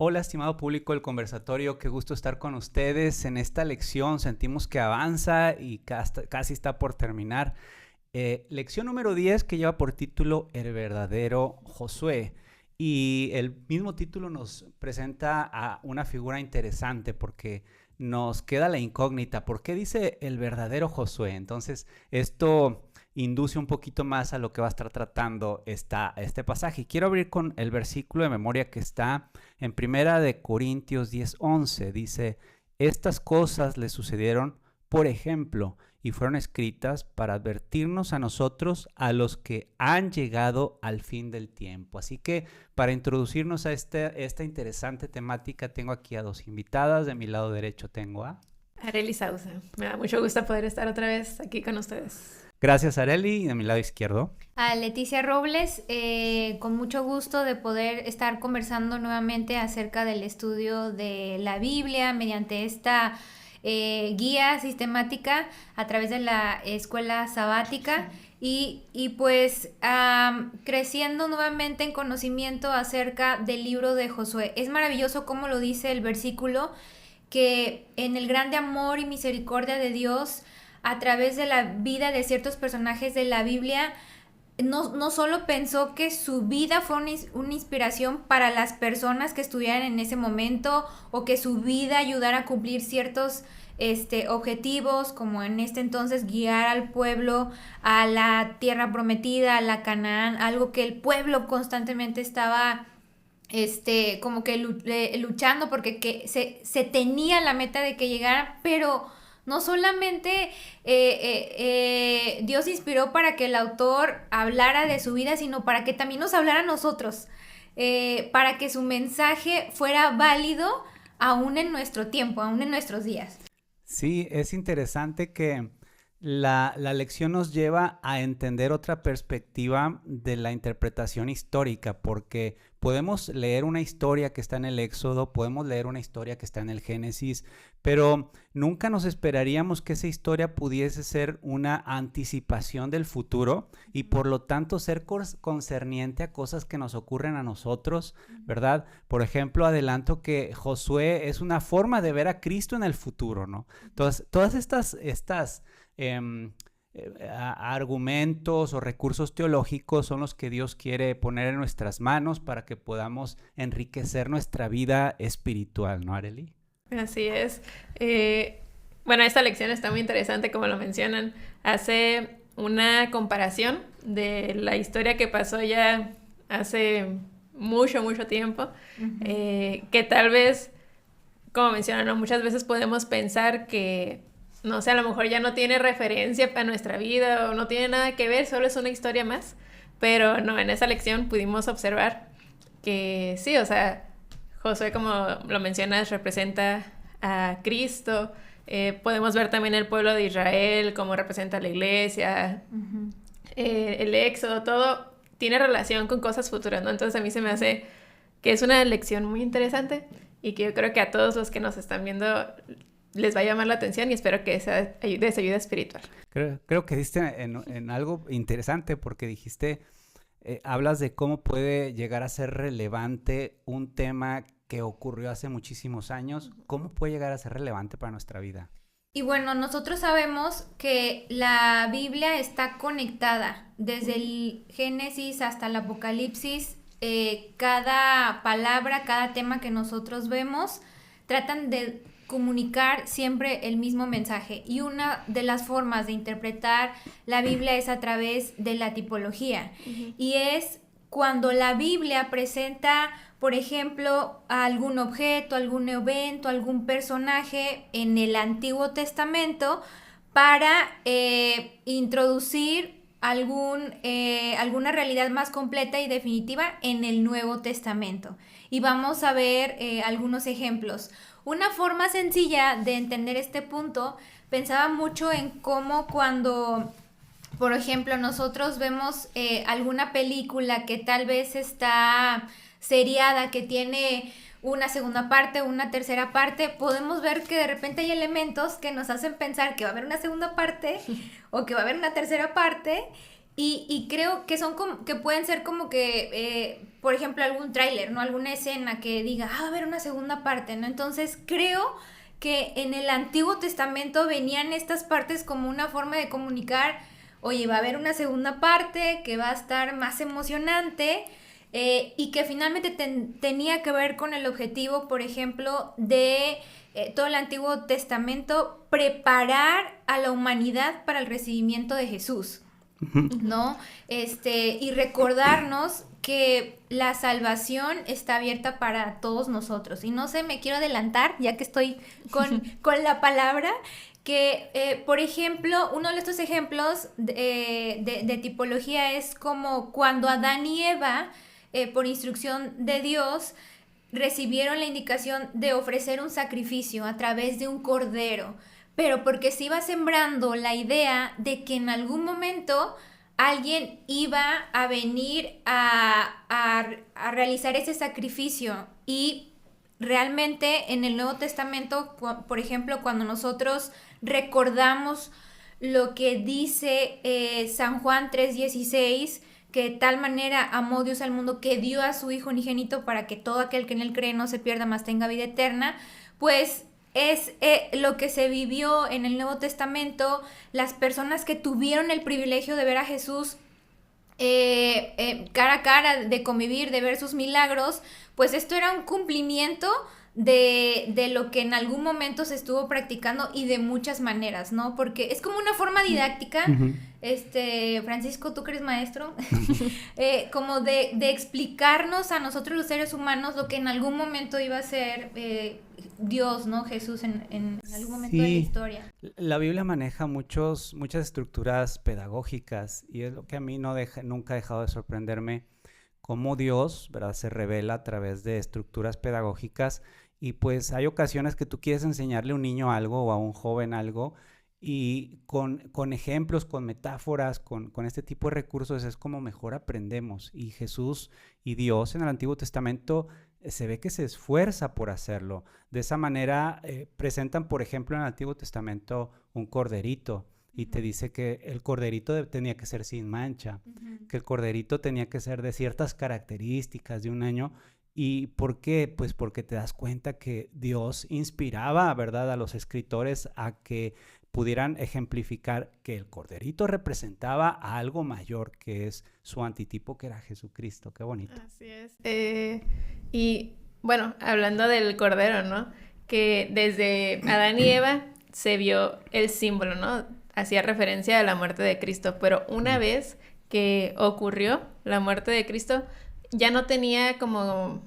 Hola, estimado público del conversatorio, qué gusto estar con ustedes. En esta lección sentimos que avanza y casi está por terminar. Lección número 10 que lleva por título El verdadero Josué. Y el mismo título nos presenta a una figura interesante porque nos queda la incógnita. ¿Por qué dice el verdadero Josué? Entonces, esto induce un poquito más a lo que va a estar tratando este pasaje. Y quiero abrir con el versículo de memoria que está en 1 Corintios 10:11. Dice, estas cosas le sucedieron por ejemplo y fueron escritas para advertirnos a nosotros, a los que han llegado al fin del tiempo. Así que para introducirnos a esta interesante temática, tengo aquí a dos invitadas. De mi lado derecho tengo a Arely Sauza. Me da mucho gusto poder estar otra vez aquí con ustedes. Gracias, Arely. Y de mi lado izquierdo a Leticia Robles, con mucho gusto de poder estar conversando nuevamente acerca del estudio de la Biblia mediante esta guía sistemática a través de la escuela sabática y pues creciendo nuevamente en conocimiento acerca del libro de Josué. Es maravilloso como lo dice el versículo, que en el grande amor y misericordia de Dios, a través de la vida de ciertos personajes de la Biblia, no solo pensó que su vida fue una inspiración para las personas que estuvieran en ese momento, o que su vida ayudara a cumplir ciertos objetivos, como en este entonces guiar al pueblo a la tierra prometida, a la Canaán, algo que el pueblo constantemente estaba como que luchando porque se tenía la meta de que llegara, pero no solamente Dios inspiró para que el autor hablara de su vida, sino para que también nos hablara a nosotros, para que su mensaje fuera válido aún en nuestro tiempo, aún en nuestros días. Sí, es interesante que la lección nos lleva a entender otra perspectiva de la interpretación histórica, porque podemos leer una historia que está en el Éxodo, podemos leer una historia que está en el Génesis, pero nunca nos esperaríamos que esa historia pudiese ser una anticipación del futuro y por lo tanto ser concerniente a cosas que nos ocurren a nosotros, ¿verdad? Por ejemplo, adelanto que Josué es una forma de ver a Cristo en el futuro, ¿no? Entonces, todas estas argumentos o recursos teológicos son los que Dios quiere poner en nuestras manos para que podamos enriquecer nuestra vida espiritual, ¿no, Arely? Así es. Bueno, esta lección está muy interesante, como lo mencionan. Hace una comparación de la historia que pasó ya hace mucho tiempo, que tal vez, como mencionan, ¿no? Muchas veces podemos pensar que no sé, a lo mejor ya no tiene referencia para nuestra vida o no tiene nada que ver, solo es una historia más. Pero no, en esa lección pudimos observar que sí, o sea, Josué, como lo mencionas, representa a Cristo. Podemos ver también el pueblo de Israel, cómo representa a la iglesia, el Éxodo, todo tiene relación con cosas futuras, ¿no? Entonces a mí se me hace que es una lección muy interesante y que yo creo que a todos los que nos están viendo les va a llamar la atención y espero que sea de esa ayuda espiritual. Creo que diste en algo interesante porque dijiste, hablas de cómo puede llegar a ser relevante un tema que ocurrió hace muchísimos años. ¿Cómo puede llegar a ser relevante para nuestra vida? Y bueno, nosotros sabemos que la Biblia está conectada desde el Génesis hasta el Apocalipsis. Cada palabra, cada tema que nosotros vemos, tratan de comunicar siempre el mismo mensaje, y una de las formas de interpretar la Biblia es a través de la tipología, y es cuando la Biblia presenta, por ejemplo, algún objeto, algún evento, algún personaje en el Antiguo Testamento para introducir alguna realidad más completa y definitiva en el Nuevo Testamento. Y vamos a ver algunos ejemplos. Una forma sencilla de entender este punto, pensaba mucho en cómo cuando, por ejemplo, nosotros vemos alguna película que tal vez está seriada, que tiene una segunda parte, una tercera parte, podemos ver que de repente hay elementos que nos hacen pensar que va a haber una segunda parte o que va a haber una tercera parte, Y creo que son como, que pueden ser como que, por ejemplo, algún tráiler, ¿no? Alguna escena que diga, va a haber una segunda parte, ¿no? Entonces creo que en el Antiguo Testamento venían estas partes como una forma de comunicar, oye, va a haber una segunda parte que va a estar más emocionante, y que finalmente tenía que ver con el objetivo, por ejemplo, de todo el Antiguo Testamento, preparar a la humanidad para el recibimiento de Jesús, ¿no? Y recordarnos que la salvación está abierta para todos nosotros. Y no sé, me quiero adelantar, ya que estoy con la palabra, que, por ejemplo, uno de estos ejemplos de tipología es como cuando Adán y Eva, por instrucción de Dios, recibieron la indicación de ofrecer un sacrificio a través de un cordero, pero porque se iba sembrando la idea de que en algún momento alguien iba a venir a realizar ese sacrificio. Y realmente en el Nuevo Testamento, por ejemplo, cuando nosotros recordamos lo que dice San Juan 3:16, que de tal manera amó Dios al mundo que dio a su Hijo unigénito para que todo aquel que en él cree no se pierda, mas tenga vida eterna, pues es lo que se vivió en el Nuevo Testamento. Las personas que tuvieron el privilegio de ver a Jesús cara a cara, de convivir, de ver sus milagros, pues esto era un cumplimiento de lo que en algún momento se estuvo practicando, y de muchas maneras, ¿no? Porque es como una forma didáctica, Francisco, tú que eres maestro, como de explicarnos a nosotros los seres humanos lo que en algún momento iba a ser Dios, ¿no? Jesús en algún momento de la historia. La Biblia maneja muchas estructuras pedagógicas, y es lo que a mí nunca ha dejado de sorprenderme, cómo Dios, ¿verdad?, se revela a través de estructuras pedagógicas. Y pues hay ocasiones que tú quieres enseñarle a un niño algo o a un joven algo, y con ejemplos, con metáforas, con este tipo de recursos es como mejor aprendemos. Y Jesús y Dios en el Antiguo Testamento se ve que se esfuerza por hacerlo. De esa manera presentan, por ejemplo, en el Antiguo Testamento un corderito, y te dice que el corderito tenía que ser sin mancha, que el corderito tenía que ser de ciertas características, de un año. ¿Y por qué? Pues porque te das cuenta que Dios inspiraba, ¿verdad?, a los escritores a que pudieran ejemplificar que el corderito representaba a algo mayor, que es su antitipo, que era Jesucristo. Qué bonito. Así es. Y bueno, hablando del cordero, ¿no? Que desde Adán y Eva se vio el símbolo, ¿no? Hacía referencia a la muerte de Cristo, pero una vez que ocurrió la muerte de Cristo, ya no tenía como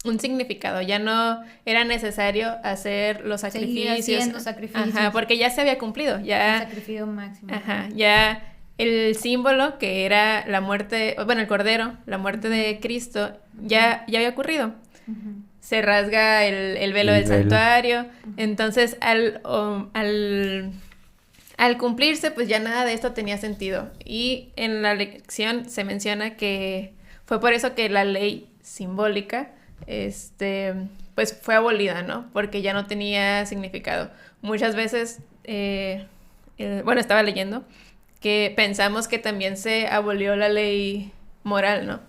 un significado, ya no era necesario hacer los sacrificios. Seguir haciendo sacrificios. Ajá, porque ya se había cumplido, ya. El sacrificio máximo. Ajá, ya el símbolo que era la muerte, bueno, el cordero, la muerte de Cristo, ya había ocurrido. Se rasga el velo del santuario, entonces al cumplirse, pues ya nada de esto tenía sentido. Y en la lección se menciona que fue por eso que la ley simbólica, pues fue abolida, ¿no? Porque ya no tenía significado. Muchas veces, estaba leyendo que pensamos que también se abolió la ley moral, ¿no?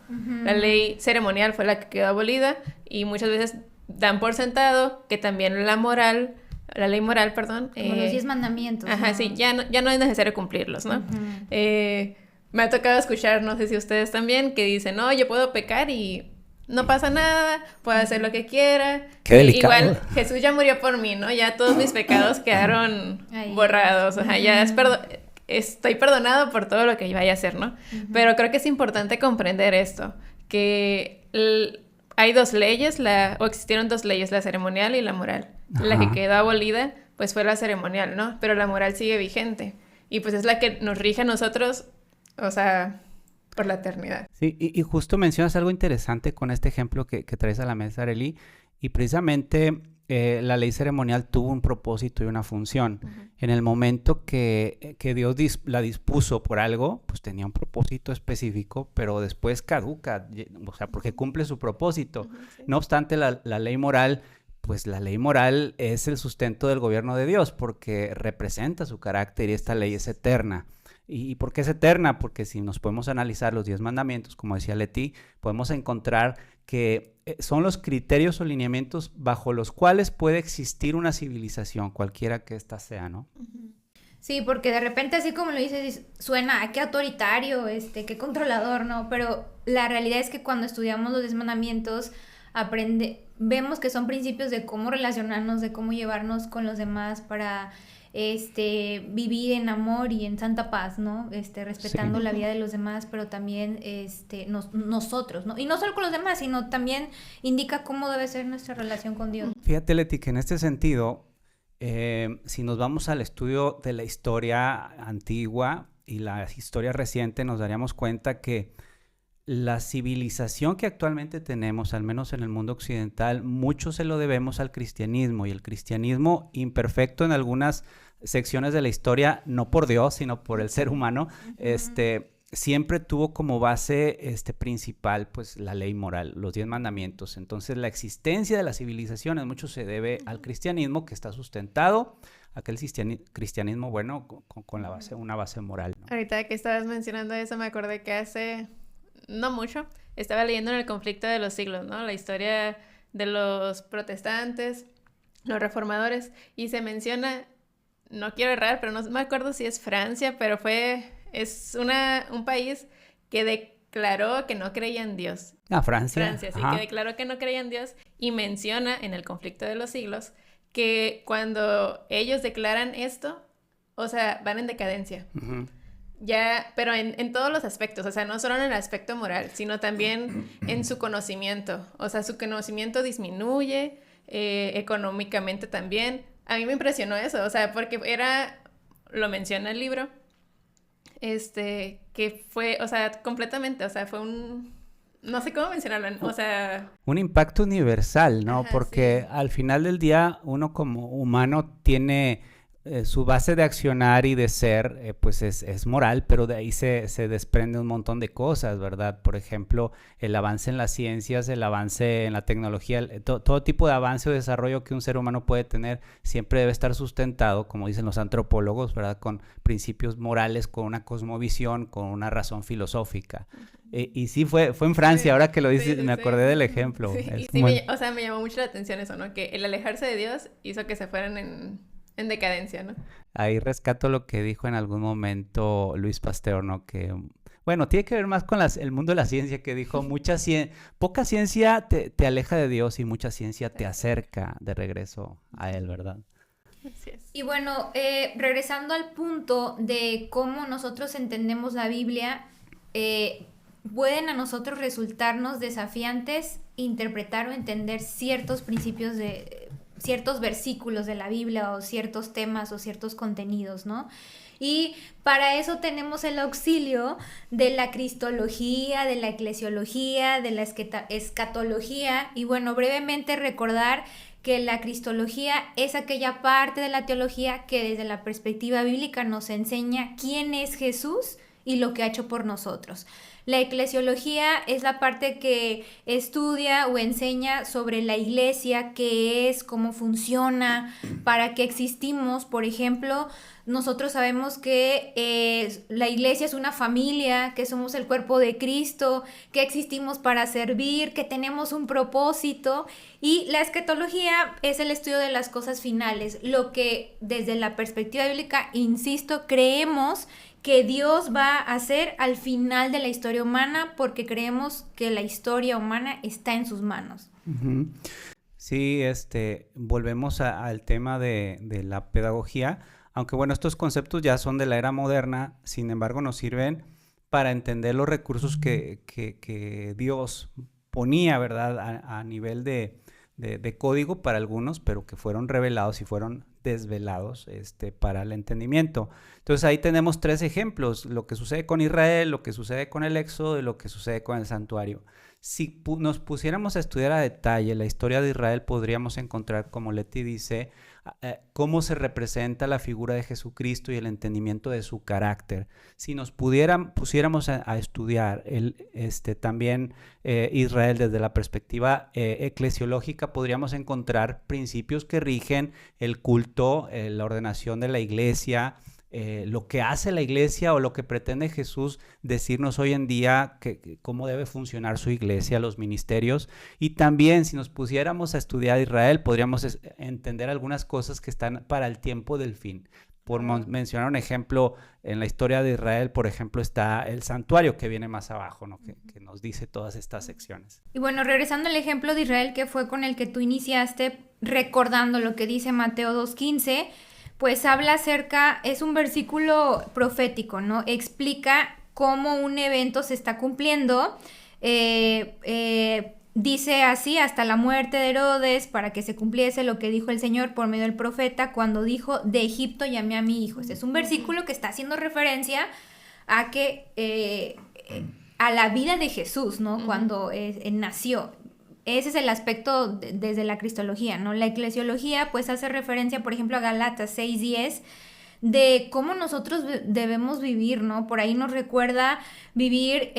La ley ceremonial fue la que quedó abolida, y muchas veces dan por sentado que también la ley moral, perdón. Como los 10 mandamientos. Ajá, ¿no? Sí, ya no es necesario cumplirlos, ¿no? Me ha tocado escuchar, no sé si ustedes también, que dicen, no, yo puedo pecar y no pasa nada, puedo hacer lo que quiera. Qué delicado. Igual, Jesús ya murió por mí, ¿no? Ya todos mis pecados quedaron borrados, o sea, ya estoy perdonado por todo lo que vaya a hacer, ¿no? Pero creo que es importante comprender esto, que hay dos leyes, o existieron dos leyes, la ceremonial y la moral. Ajá. La que quedó abolida, pues fue la ceremonial, ¿no? Pero la moral sigue vigente, y pues es la que nos rige a nosotros, o sea, por la eternidad. Sí, y justo mencionas algo interesante con este ejemplo que traes a la mesa, Arely, y precisamente la ley ceremonial tuvo un propósito y una función. En el momento que Dios la dispuso por algo, pues tenía un propósito específico, pero después caduca, o sea, porque cumple su propósito. Sí. No obstante, la ley moral, pues la ley moral es el sustento del gobierno de Dios, porque representa su carácter, y esta ley es eterna. ¿Y por qué es eterna? Porque si nos podemos analizar los 10 mandamientos, como decía Leti, podemos encontrar que son los criterios o lineamientos bajo los cuales puede existir una civilización, cualquiera que ésta sea, ¿no? Sí, porque de repente así como lo dices, suena qué autoritario, qué controlador, ¿no? Pero la realidad es que cuando estudiamos los 10 mandamientos, vemos que son principios de cómo relacionarnos, de cómo llevarnos con los demás para vivir en amor y en santa paz, ¿no? Respetando la vida de los demás, pero también nosotros, ¿no? Y no solo con los demás, sino también indica cómo debe ser nuestra relación con Dios. Fíjate, Leti, que en este sentido, si nos vamos al estudio de la historia antigua y la historia reciente, nos daríamos cuenta que la civilización que actualmente tenemos, al menos en el mundo occidental, mucho se lo debemos al cristianismo, y el cristianismo imperfecto en algunas secciones de la historia, no por Dios, sino por el ser humano, siempre tuvo como base principal pues la ley moral, los 10 mandamientos. Entonces la existencia de las civilizaciones mucho se debe al cristianismo, que está sustentado, aquel cristianismo bueno con la base, una base moral, ¿no? Ahorita que estabas mencionando eso, me acordé que hace no mucho estaba leyendo en el conflicto de los siglos, ¿no? La historia de los protestantes, los reformadores, y se menciona, no quiero errar, pero no me acuerdo si es Francia, pero es un país que declaró que no creía en Dios. Francia. Francia, sí, que declaró que no creía en Dios, y menciona en el conflicto de los siglos que cuando ellos declaran esto, o sea, van en decadencia. Uh-huh. Ya, pero en todos los aspectos, o sea, no solo en el aspecto moral, sino también en su conocimiento. O sea, su conocimiento disminuye, económicamente también. A mí me impresionó eso, o sea, porque lo menciona el libro, que fue, o sea, completamente, o sea, fue no sé cómo mencionarlo, o sea... Un impacto universal, ¿no? Ajá, porque sí. Al final del día uno como humano tiene... su base de accionar y de ser, pues es moral, pero de ahí se desprende un montón de cosas, ¿verdad? Por ejemplo, el avance en las ciencias, el avance en la tecnología, todo tipo de avance o desarrollo que un ser humano puede tener siempre debe estar sustentado, como dicen los antropólogos, ¿verdad? Con principios morales, con una cosmovisión, con una razón filosófica. Y sí, fue en Francia, sí, ahora que lo dices, sí, me acordé del ejemplo. Sí, o sea, me llamó mucho la atención eso, ¿no? Que el alejarse de Dios hizo que se fueran en decadencia, ¿no? Ahí rescato lo que dijo en algún momento Luis Pasteur, ¿no? Que, bueno, tiene que ver más con el mundo de la ciencia, que dijo, poca ciencia te aleja de Dios y mucha ciencia te acerca de regreso a Él, ¿verdad? Así es. Y bueno, regresando al punto de cómo nosotros entendemos la Biblia, pueden a nosotros resultarnos desafiantes interpretar o entender ciertos principios ciertos versículos de la Biblia o ciertos temas o ciertos contenidos, ¿no? Y para eso tenemos el auxilio de la cristología, de la eclesiología, de la escatología. Y bueno, brevemente recordar que la cristología es aquella parte de la teología que desde la perspectiva bíblica nos enseña quién es Jesús y lo que ha hecho por nosotros. La eclesiología es la parte que estudia o enseña sobre la iglesia, qué es, cómo funciona, para qué existimos. Por ejemplo, nosotros sabemos que la iglesia es una familia, que somos el cuerpo de Cristo, que existimos para servir, que tenemos un propósito. Y la escatología es el estudio de las cosas finales, lo que desde la perspectiva bíblica, insisto, creemos que Dios va a hacer al final de la historia humana, porque creemos que la historia humana está en sus manos. Uh-huh. Sí, volvemos al tema de la pedagogía, aunque bueno, estos conceptos ya son de la era moderna, sin embargo nos sirven para entender los recursos que Dios ponía, ¿verdad? A nivel de código para algunos, pero que fueron revelados y fueron desvelados para el entendimiento. Entonces ahí tenemos 3 ejemplos, lo que sucede con Israel, lo que sucede con el Éxodo y lo que sucede con el santuario. Si nos pusiéramos a estudiar a detalle la historia de Israel, podríamos encontrar, como Leti dice, cómo se representa la figura de Jesucristo y el entendimiento de su carácter. Si nos pusiéramos a estudiar también Israel desde la perspectiva eclesiológica, podríamos encontrar principios que rigen el culto, la ordenación de la iglesia, lo que hace la iglesia o lo que pretende Jesús decirnos hoy en día, cómo debe funcionar su iglesia, los ministerios. Y también, si nos pusiéramos a estudiar Israel, podríamos entender algunas cosas que están para el tiempo del fin. Por mencionar un ejemplo, en la historia de Israel, por ejemplo, está el santuario que viene más abajo, ¿no? Que nos dice todas estas secciones. Y bueno, regresando al ejemplo de Israel, que fue con el que tú iniciaste, recordando lo que dice Mateo 2:15, pues habla acerca, es un versículo profético, ¿no? Explica cómo un evento se está cumpliendo. Dice así: hasta la muerte de Herodes, para que se cumpliese lo que dijo el Señor por medio del profeta, cuando dijo: de Egipto llamé a mi hijo. Este es un versículo que está haciendo referencia a que a la vida de Jesús, ¿no? Cuando nació. Ese es el aspecto desde la cristología, ¿no? La eclesiología pues hace referencia, por ejemplo, a Gálatas 6:10, de cómo nosotros debemos vivir, ¿no? Por ahí nos recuerda vivir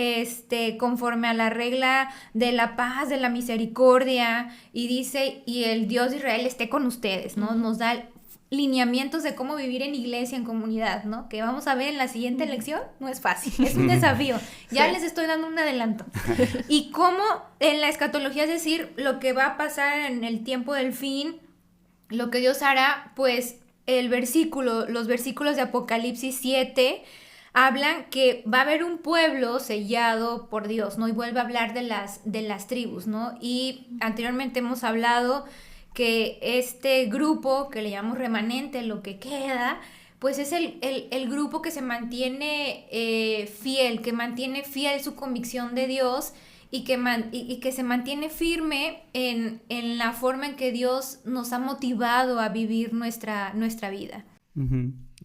conforme a la regla de la paz, de la misericordia, y dice: y el Dios de Israel esté con ustedes, ¿no? Nos da lineamientos de cómo vivir en iglesia, en comunidad, ¿no? Que vamos a ver en la siguiente lección. No es fácil, es un desafío. Ya les estoy dando un adelanto. Y cómo en la escatología, es decir, lo que va a pasar en el tiempo del fin, lo que Dios hará, pues los versículos de Apocalipsis 7 hablan que va a haber un pueblo sellado por Dios, ¿no? Y vuelve a hablar de las tribus, ¿no? Y anteriormente hemos hablado que este grupo, que le llamamos remanente, lo que queda, pues es el grupo que se mantiene fiel, que mantiene fiel su convicción de Dios, y que se mantiene firme en la forma en que Dios nos ha motivado a vivir nuestra vida.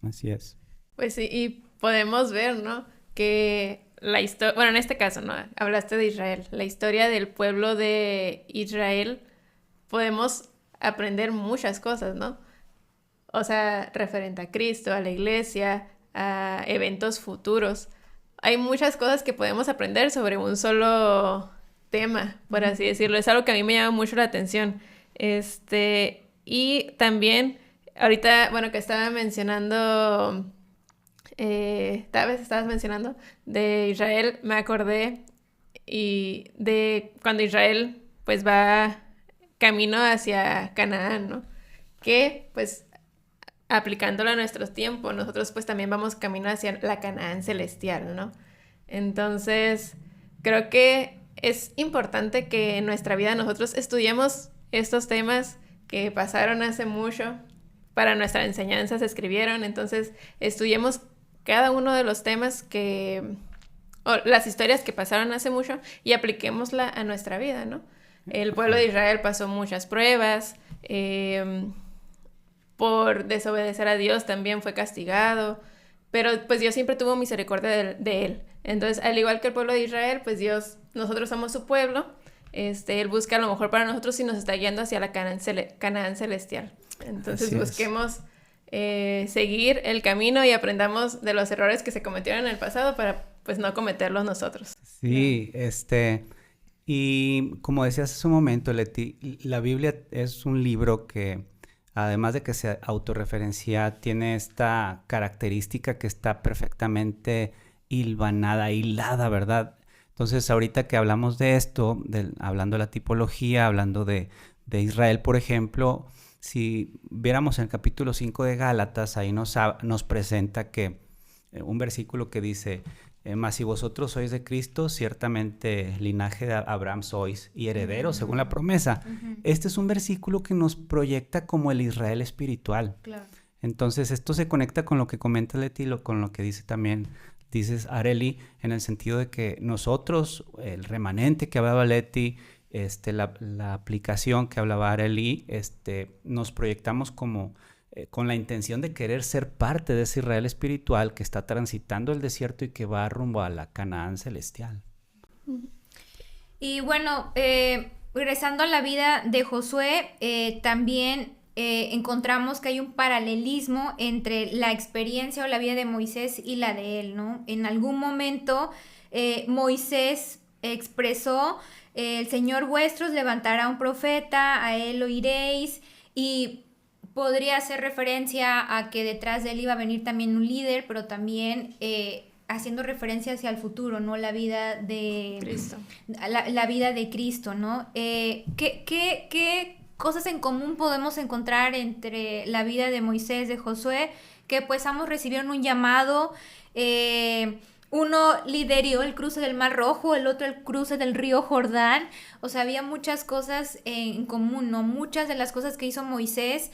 Así es. Pues sí, y podemos ver, ¿no? Que la historia, bueno, en este caso, ¿no? Hablaste de Israel, la historia del pueblo de Israel, podemos aprender muchas cosas, ¿no? O sea, referente a Cristo, a la iglesia, a eventos futuros. Hay muchas cosas que podemos aprender sobre un solo tema, por así decirlo. Es algo que a mí me llama mucho la atención. Y también, ahorita, bueno, que estaba mencionando, tal vez estabas mencionando de Israel, me acordé y de cuando Israel pues va camino hacia Canaán, ¿no? Que pues aplicándolo a nuestros tiempos, nosotros pues también vamos camino hacia la Canaán celestial, ¿no? Entonces, creo que es importante que en nuestra vida nosotros estudiemos estos temas que pasaron hace mucho, para nuestra enseñanza se escribieron, entonces estudiemos cada uno de los temas o las historias que pasaron hace mucho y apliquémosla a nuestra vida, ¿no? El pueblo de Israel pasó muchas pruebas, por desobedecer a Dios también fue castigado, pero pues Dios siempre tuvo misericordia de él. Entonces, al igual que el pueblo de Israel, pues Dios, nosotros somos su pueblo, Él busca lo mejor para nosotros y nos está guiando hacia la Canaán celestial. Entonces busquemos seguir el camino y aprendamos de los errores que se cometieron en el pasado para pues no cometerlos nosotros. Sí, y como decías hace un momento, Leti, la Biblia es un libro que, además de que se autorreferencia, tiene esta característica que está perfectamente hilada, ¿verdad? Entonces, ahorita que hablamos de esto, hablando de la tipología, hablando de Israel, por ejemplo, si viéramos en el capítulo 5 de Gálatas, ahí nos presenta que un versículo que dice: mas si vosotros sois de Cristo, ciertamente linaje de Abraham sois y herederos según la promesa. Este es un versículo que nos proyecta como el Israel espiritual. Claro. Entonces esto se conecta con lo que comenta Leti, con lo que dices Arely, en el sentido de que nosotros, el remanente que hablaba Leti, la aplicación que hablaba Arely, nos proyectamos como con la intención de querer ser parte de ese Israel espiritual que está transitando el desierto y que va rumbo a la Canaán celestial. Y bueno, regresando a la vida de Josué, también encontramos que hay un paralelismo entre la experiencia o la vida de Moisés y la de él, ¿no? En algún momento Moisés expresó: el Señor vuestro os levantará un profeta, a él oiréis, y podría hacer referencia a que detrás de él iba a venir también un líder, pero también haciendo referencia hacia el futuro, ¿no? La vida de Cristo. La vida de Cristo, ¿no? ¿Qué cosas en común podemos encontrar entre la vida de Moisés, de Josué? Que pues ambos recibieron un llamado, uno lideró el cruce del Mar Rojo, el otro el cruce del río Jordán. O sea, había muchas cosas en común, ¿no? Muchas de las cosas que hizo Moisés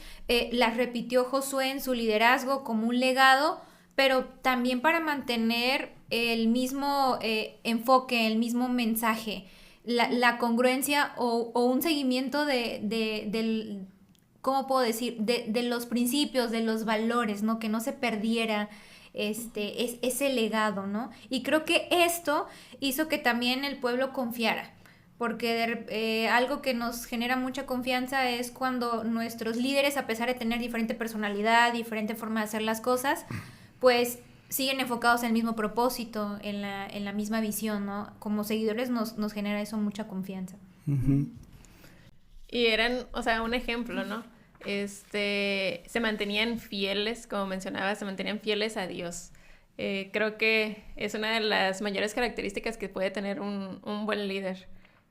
las repitió Josué en su liderazgo como un legado, pero también para mantener el mismo enfoque, el mismo mensaje, la congruencia o un seguimiento del, ¿cómo puedo decir? De los principios, de los valores, ¿no? Que no se perdiera ese legado, ¿no? Y creo que esto hizo que también el pueblo confiara, porque algo que nos genera mucha confianza es cuando nuestros líderes, a pesar de tener diferente personalidad, diferente forma de hacer las cosas, pues siguen enfocados en el mismo propósito, en la misma visión, ¿no? Como seguidores nos genera eso mucha confianza. Uh-huh. Y eran, o sea, un ejemplo, ¿no? Se mantenían fieles, como mencionaba, se mantenían fieles a Dios. Creo que es una de las mayores características que puede tener un buen líder.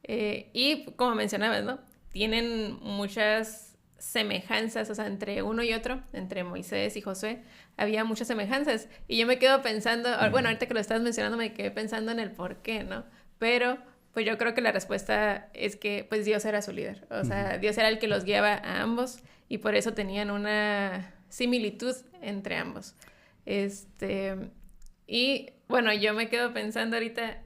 Y como mencionabas, ¿no? Tienen muchas semejanzas, o sea, entre uno y otro, entre Moisés y Josué, había muchas semejanzas. Y yo me quedo pensando, bueno, ahorita que lo estás mencionando me quedé pensando en el por qué, ¿no? Pero pues yo creo que la respuesta es que pues Dios era su líder. O sea, Dios era el que los guiaba a ambos y por eso tenían una similitud entre ambos. Y bueno, yo me quedo pensando ahorita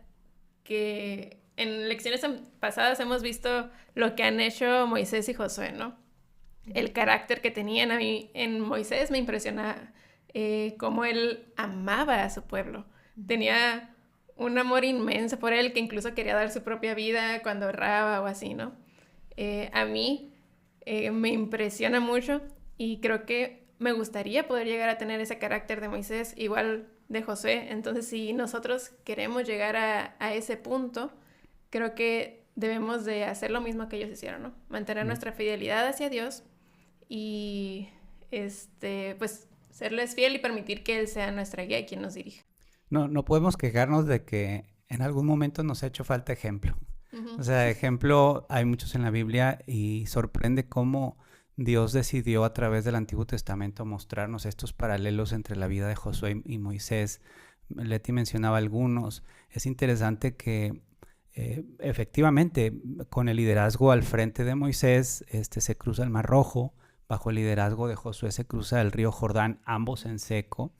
que en lecciones pasadas hemos visto lo que han hecho Moisés y Josué, ¿no? El carácter que tenían. A mí en Moisés me impresiona cómo él amaba a su pueblo. Tenía un amor inmenso por él, que incluso quería dar su propia vida cuando erraba o así, ¿no? A mí me impresiona mucho y creo que me gustaría poder llegar a tener ese carácter de Moisés, igual de Josué. Entonces, si nosotros queremos llegar a ese punto, creo que debemos de hacer lo mismo que ellos hicieron, ¿no? Mantener nuestra fidelidad hacia Dios y, pues, serles fiel y permitir que Él sea nuestra guía y quien nos dirija. No podemos quejarnos de que en algún momento nos ha hecho falta ejemplo. Uh-huh. O sea, ejemplo hay muchos en la Biblia y sorprende cómo Dios decidió a través del Antiguo Testamento mostrarnos estos paralelos entre la vida de Josué y Moisés. Leti mencionaba algunos. Es interesante que efectivamente con el liderazgo al frente de Moisés se cruza el Mar Rojo, bajo el liderazgo de Josué se cruza el río Jordán, ambos en seco.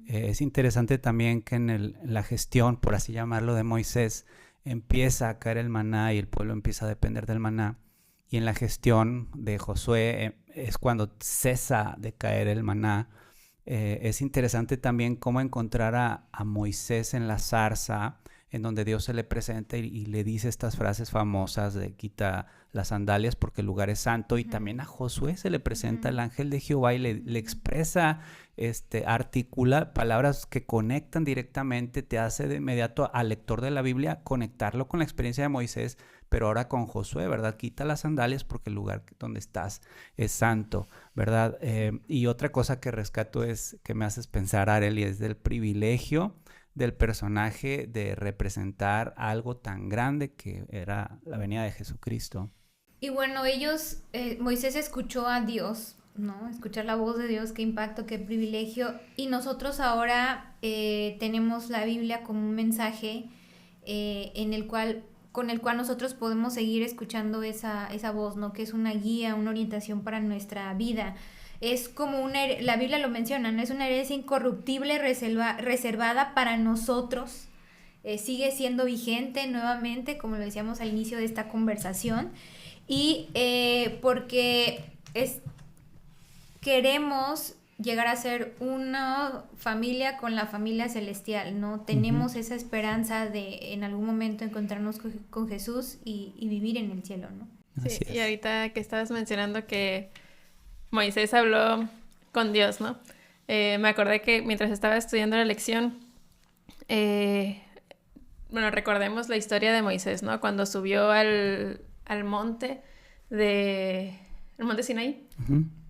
Es interesante también que en la gestión, por así llamarlo, de Moisés, empieza a caer el maná y el pueblo empieza a depender del maná. Y en la gestión de Josué es cuando cesa de caer el maná. Es interesante también cómo encontrar a Moisés en la zarza, en donde Dios se le presenta y le dice estas frases famosas de quita las sandalias porque el lugar es santo. Y también a Josué se le presenta el ángel de Jehová y le expresa, articula palabras que conectan directamente, te hace de inmediato al lector de la Biblia conectarlo con la experiencia de Moisés, pero ahora con Josué, ¿verdad? Quita las sandalias porque el lugar donde estás es santo, ¿verdad? Y otra cosa que rescato es que me haces pensar, Arely, es del privilegio del personaje de representar algo tan grande que era la venida de Jesucristo. Y bueno, Moisés escuchó a Dios, ¿no? Escuchar la voz de Dios, qué impacto, qué privilegio. Y nosotros ahora tenemos la Biblia como un mensaje con el cual nosotros podemos seguir escuchando esa voz, ¿no? Que es una guía, una orientación para nuestra vida. Es como la Biblia lo menciona, ¿no? Es una herencia incorruptible reservada para nosotros. Sigue siendo vigente nuevamente, como lo decíamos al inicio de esta conversación. Y porque queremos llegar a ser una familia con la familia celestial, ¿no? Tenemos esa esperanza de en algún momento encontrarnos con Jesús y vivir en el cielo, ¿no? Sí, y ahorita que estabas mencionando que Moisés habló con Dios, ¿no? Me acordé que mientras estaba estudiando la lección, recordemos la historia de Moisés, ¿no? Cuando subió al monte el monte Sinaí.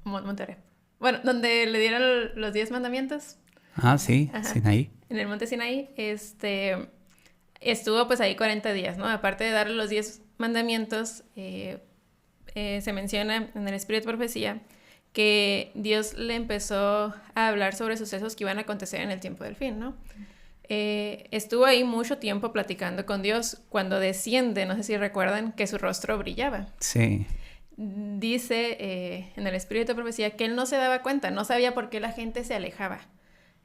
Monte Oreb. Bueno, donde le dieron los 10 mandamientos. Ah, sí, Ajá. Sinaí. En el monte Sinaí, estuvo pues ahí 40 días, ¿no? Aparte de darle los 10 mandamientos, se menciona en el Espíritu de Profecía que Dios le empezó a hablar sobre sucesos que iban a acontecer en el tiempo del fin, ¿no? Estuvo ahí mucho tiempo platicando con Dios. Cuando desciende, no sé si recuerdan, que su rostro brillaba. Sí. Dice en el Espíritu de Profecía que él no se daba cuenta, no sabía por qué la gente se alejaba.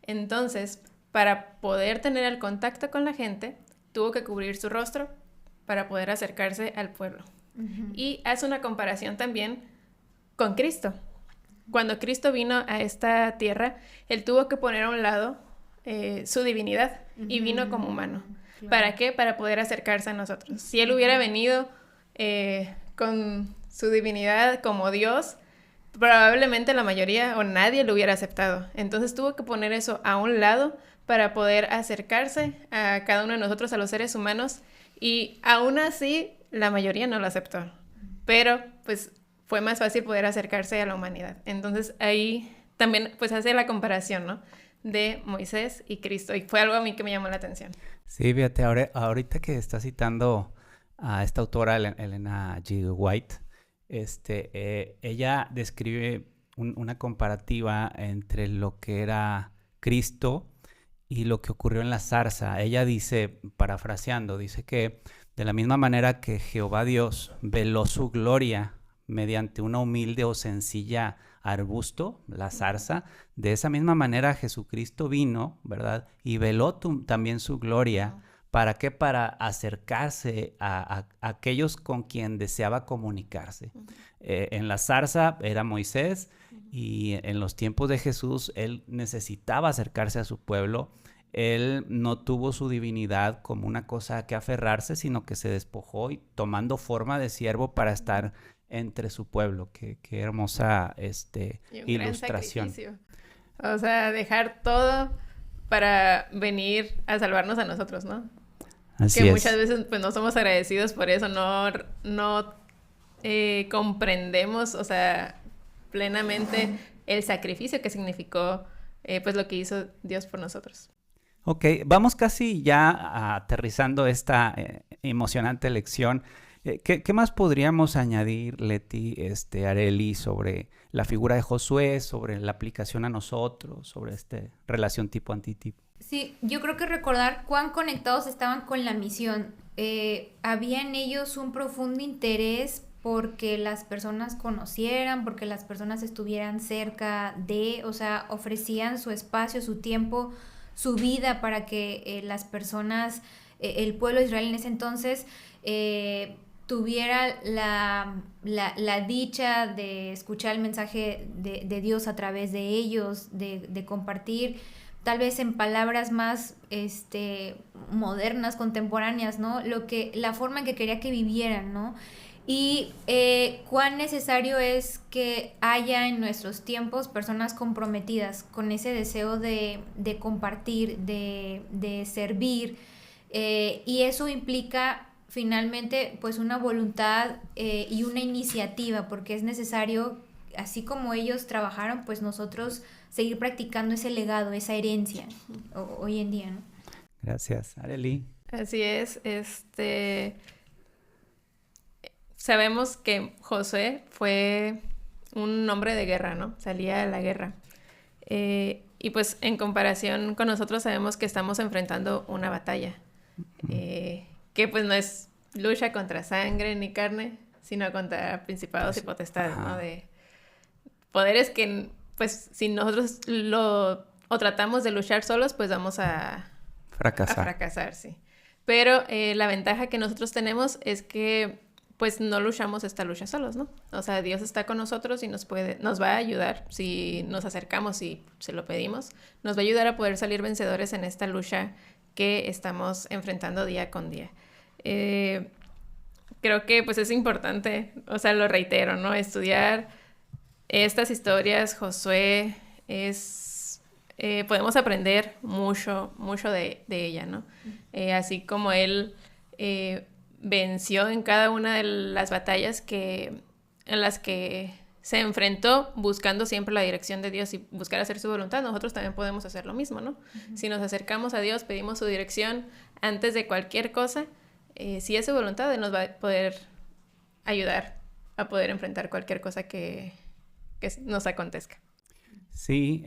Entonces, para poder tener el contacto con la gente, tuvo que cubrir su rostro para poder acercarse al pueblo. Uh-huh. Y hace una comparación también con Cristo. Cuando Cristo vino a esta tierra, él tuvo que poner a un lado su divinidad y vino como humano. Claro. ¿Para qué? Para poder acercarse a nosotros. Si él hubiera venido con su divinidad como Dios, probablemente la mayoría o nadie lo hubiera aceptado. Entonces tuvo que poner eso a un lado para poder acercarse a cada uno de nosotros, a los seres humanos, y aún así la mayoría no lo aceptó. Pero pues fue más fácil poder acercarse a la humanidad. Entonces ahí también pues hace la comparación, ¿no?, de Moisés y Cristo, y fue algo a mí que me llamó la atención. Sí, fíjate, ahorita que está citando a esta autora, Elena G. White, ella describe una comparativa entre lo que era Cristo y lo que ocurrió en la zarza. Ella dice, parafraseando, dice que de la misma manera que Jehová Dios veló su gloria mediante una humilde o sencilla arbusto, la zarza, de esa misma manera Jesucristo vino, ¿verdad? Y veló también su gloria. ¿Para qué? Para acercarse a aquellos con quien deseaba comunicarse. En la zarza era Moisés, y en los tiempos de Jesús él necesitaba acercarse a su pueblo. Él no tuvo su divinidad como una cosa que aferrarse, sino que se despojó y tomando forma de siervo para estar entre su pueblo. Qué hermosa ilustración. O sea, dejar todo para venir a salvarnos a nosotros, ¿no? Así que es. Muchas veces pues no somos agradecidos por eso, no comprendemos, o sea, plenamente el sacrificio que significó pues lo que hizo Dios por nosotros. Ok, vamos casi ya aterrizando esta emocionante lección. ¿Qué más podríamos añadir, Leti, Areli, sobre la figura de Josué, sobre la aplicación a nosotros, sobre esta relación tipo-antitipo? Sí, yo creo que recordar cuán conectados estaban con la misión. Había en ellos un profundo interés porque las personas conocieran, porque las personas estuvieran cerca de, o sea, ofrecían su espacio, su tiempo, su vida para que las personas, el pueblo de Israel en ese entonces, tuviera la dicha de escuchar el mensaje de Dios a través de ellos, de compartir, tal vez en palabras más modernas, contemporáneas, ¿no? La forma en que quería que vivieran, ¿no? Y cuán necesario es que haya en nuestros tiempos personas comprometidas con ese deseo de compartir, de servir, y eso implica finalmente pues una voluntad y una iniciativa, porque es necesario, así como ellos trabajaron, pues nosotros seguir practicando ese legado, esa herencia hoy en día, ¿no? Gracias, Areli. Así es, sabemos que Josué fue un hombre de guerra, ¿no? Salía a la guerra. Y pues en comparación con nosotros sabemos que estamos enfrentando una batalla. Que pues no es lucha contra sangre ni carne, sino contra principados y potestades, ¿no? De poderes que, pues, si nosotros tratamos de luchar solos, pues vamos a fracasar, sí. Pero la ventaja que nosotros tenemos es que, pues, no luchamos esta lucha solos, ¿no? O sea, Dios está con nosotros y nos va a ayudar si nos acercamos y se lo pedimos. Nos va a ayudar a poder salir vencedores en esta lucha que estamos enfrentando día con día. Creo que pues es importante, o sea, lo reitero, ¿no? Estudiar estas historias. Josué podemos aprender mucho de ella, ¿no? Así como él venció en cada una de las batallas en las que se enfrentó buscando siempre la dirección de Dios y buscar hacer su voluntad, nosotros también podemos hacer lo mismo, ¿no? Si nos acercamos a Dios, pedimos su dirección antes de cualquier cosa, si es su voluntad, Él nos va a poder ayudar a poder enfrentar cualquier cosa que nos acontezca. Sí,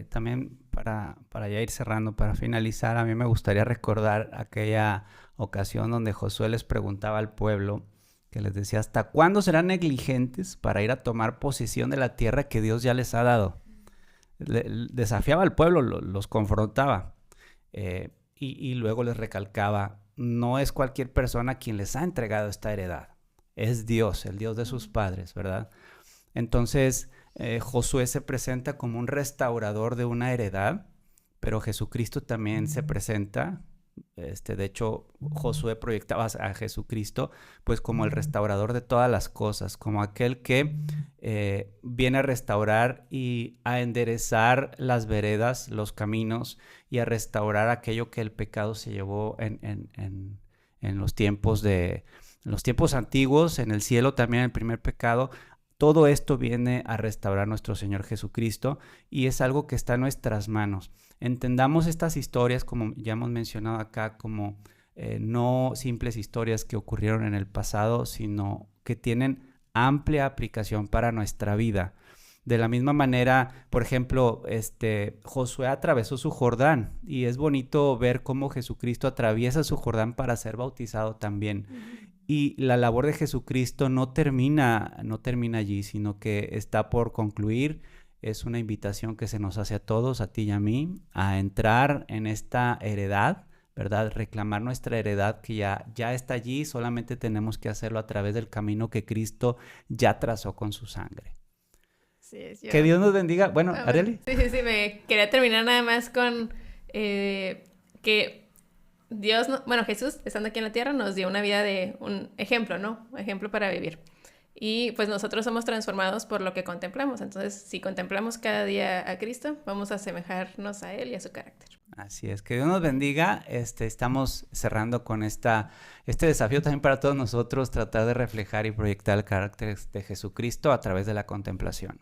también para ya ir cerrando, para finalizar, a mí me gustaría recordar aquella ocasión donde Josué les preguntaba al pueblo, que les decía, ¿hasta cuándo serán negligentes para ir a tomar posesión de la tierra que Dios ya les ha dado? Desafiaba al pueblo, los confrontaba, y luego les recalcaba, no es cualquier persona quien les ha entregado esta heredad, es Dios, el Dios de sus padres, ¿verdad? Entonces, Josué se presenta como un restaurador de una heredad, pero Jesucristo también se presenta, de hecho, Josué proyectaba a Jesucristo pues como el restaurador de todas las cosas, como aquel que viene a restaurar y a enderezar las veredas, los caminos, y a restaurar aquello que el pecado se llevó en los tiempos antiguos, en el cielo también el primer pecado. Todo esto viene a restaurar nuestro Señor Jesucristo y es algo que está en nuestras manos. Entendamos estas historias, como ya hemos mencionado acá, como no simples historias que ocurrieron en el pasado, sino que tienen amplia aplicación para nuestra vida. De la misma manera, por ejemplo, Josué atravesó su Jordán y es bonito ver cómo Jesucristo atraviesa su Jordán para ser bautizado también. Y la labor de Jesucristo no termina allí, sino que está por concluir. Es una invitación que se nos hace a todos, a ti y a mí, a entrar en esta heredad, ¿verdad? Reclamar nuestra heredad que ya está allí, solamente tenemos que hacerlo a través del camino que Cristo ya trazó con su sangre. Sí, yo... Que Dios nos bendiga. Bueno, Arely. Sí, me quería terminar nada más con que Dios, Jesús, estando aquí en la tierra, nos dio una vida de un ejemplo, ¿no? Ejemplo para vivir. Y pues nosotros somos transformados por lo que contemplamos. Entonces, si contemplamos cada día a Cristo, vamos a asemejarnos a Él y a su carácter. Así es, que Dios nos bendiga. Estamos cerrando con este desafío también para todos nosotros, tratar de reflejar y proyectar el carácter de Jesucristo a través de la contemplación.